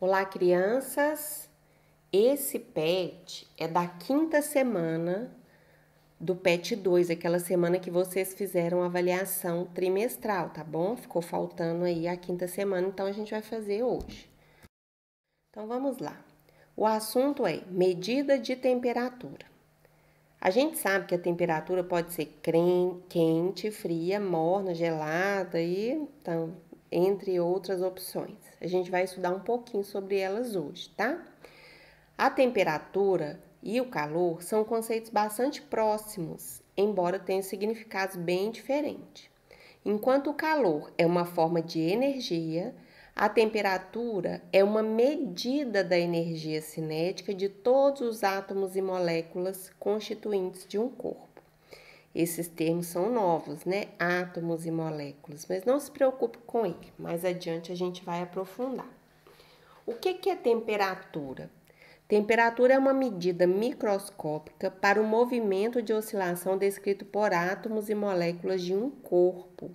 Olá, crianças! Esse PET é da 5ª semana do PET 2, aquela semana que vocês fizeram a avaliação trimestral, tá bom? Ficou faltando aí a 5ª semana, então a gente vai fazer hoje. Então vamos lá. O assunto é medida de temperatura. A gente sabe que a temperatura pode ser quente, fria, morna, gelada e então, entre outras opções. A gente vai estudar um pouquinho sobre elas hoje, tá? A temperatura e o calor são conceitos bastante próximos, embora tenham significados bem diferentes. Enquanto o calor é uma forma de energia, a temperatura é uma medida da energia cinética de todos os átomos e moléculas constituintes de um corpo. Esses termos são novos, né? Átomos e moléculas, mas não se preocupe com ele. Mais adiante a gente vai aprofundar. O que é temperatura? Temperatura é uma medida microscópica para o movimento de oscilação descrito por átomos e moléculas de um corpo.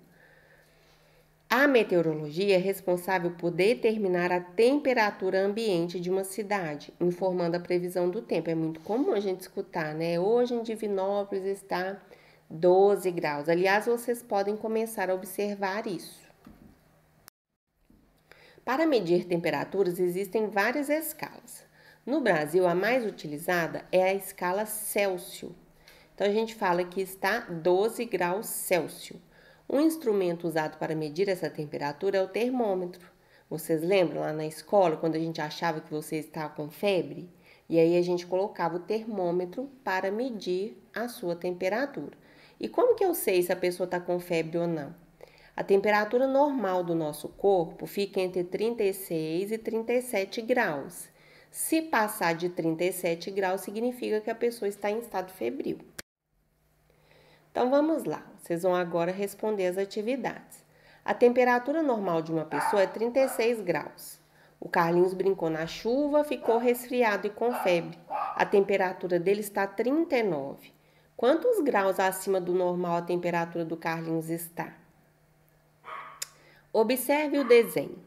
A meteorologia é responsável por determinar a temperatura ambiente de uma cidade, informando a previsão do tempo. É muito comum a gente escutar, né? Hoje em Divinópolis está 12 graus. Aliás, vocês podem começar a observar isso. Para medir temperaturas, existem várias escalas. No Brasil, a mais utilizada é a escala Celsius. Então, a gente fala que está 12 graus Celsius. Um instrumento usado para medir essa temperatura é o termômetro. Vocês lembram lá na escola, quando a gente achava que você estava com febre? E aí a gente colocava o termômetro para medir a sua temperatura. E como que eu sei se a pessoa está com febre ou não? A temperatura normal do nosso corpo fica entre 36 e 37 graus. Se passar de 37 graus, significa que a pessoa está em estado febril. Então vamos lá, vocês vão agora responder as atividades. A temperatura normal de uma pessoa é 36 graus. O Carlinhos brincou na chuva, ficou resfriado e com febre. A temperatura dele está 39. Quantos graus acima do normal a temperatura do Carlinhos está? Observe o desenho.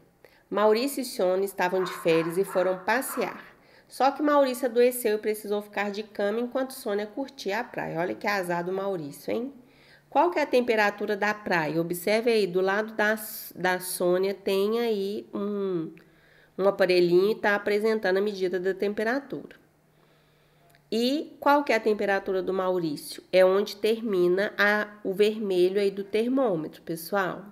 Maurício e Sônia estavam de férias e foram passear. Só que Maurício adoeceu e precisou ficar de cama enquanto Sônia curtia a praia. Olha que azar do Maurício, hein? Qual que é a temperatura da praia? Observe aí, do lado da Sônia tem aí um aparelhinho e está apresentando a medida da temperatura. E qual que é a temperatura do Maurício? É onde termina o vermelho aí do termômetro, pessoal.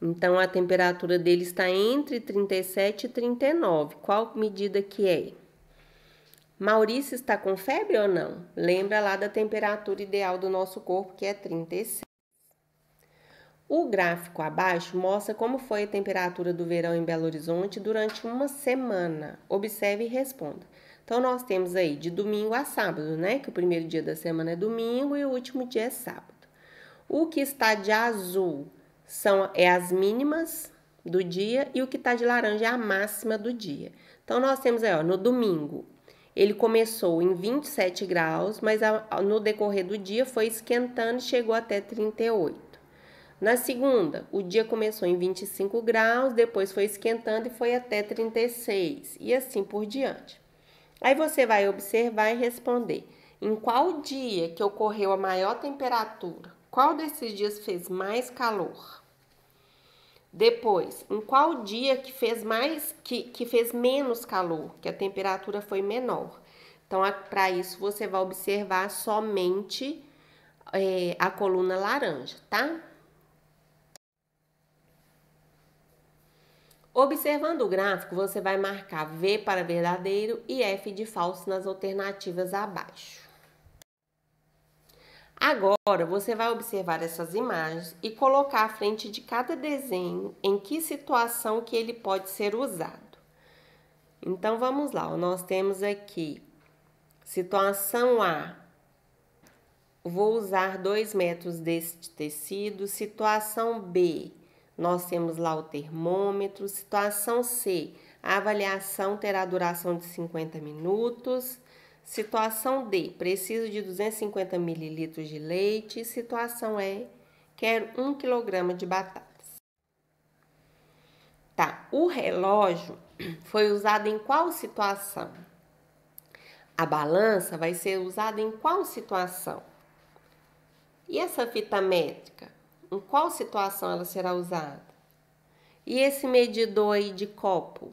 Então, a temperatura dele está entre 37 e 39. Qual medida que é? Maurício está com febre ou não? Lembra lá da temperatura ideal do nosso corpo, que é 36. O gráfico abaixo mostra como foi a temperatura do verão em Belo Horizonte durante uma semana. Observe e responda. Então, nós temos aí de domingo a sábado, né? Que o primeiro dia da semana é domingo e o último dia é sábado. O que está de azul é as mínimas do dia e o que está de laranja é a máxima do dia. Então, nós temos aí, ó, no domingo, ele começou em 27 graus, mas no decorrer do dia foi esquentando e chegou até 38. Na segunda, o dia começou em 25 graus, depois foi esquentando e foi até 36, e assim por diante. Aí você vai observar e responder: em qual dia que ocorreu a maior temperatura? Qual desses dias fez mais calor? Depois, em qual dia que fez menos calor, que a temperatura foi menor? Então, para isso, você vai observar somente a coluna laranja, tá? Observando o gráfico, você vai marcar V para verdadeiro e F de falso nas alternativas abaixo. Agora, você vai observar essas imagens e colocar à frente de cada desenho em que situação que ele pode ser usado. Então, vamos lá. Nós temos aqui, situação A, vou usar 2 metros deste tecido. Situação B, nós temos lá o termômetro. Situação C, a avaliação terá duração de 50 minutos. Situação D, preciso de 250 ml de leite. Situação E, quero 1 kg de batatas. Tá, o relógio foi usado em qual situação? A balança vai ser usada em qual situação? E essa fita métrica? Em qual situação ela será usada? E esse medidor aí de copo?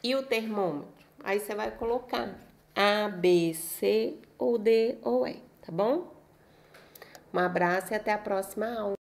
E o termômetro? Aí você vai colocar A, B, C ou D ou E, tá bom? Um abraço e até a próxima aula.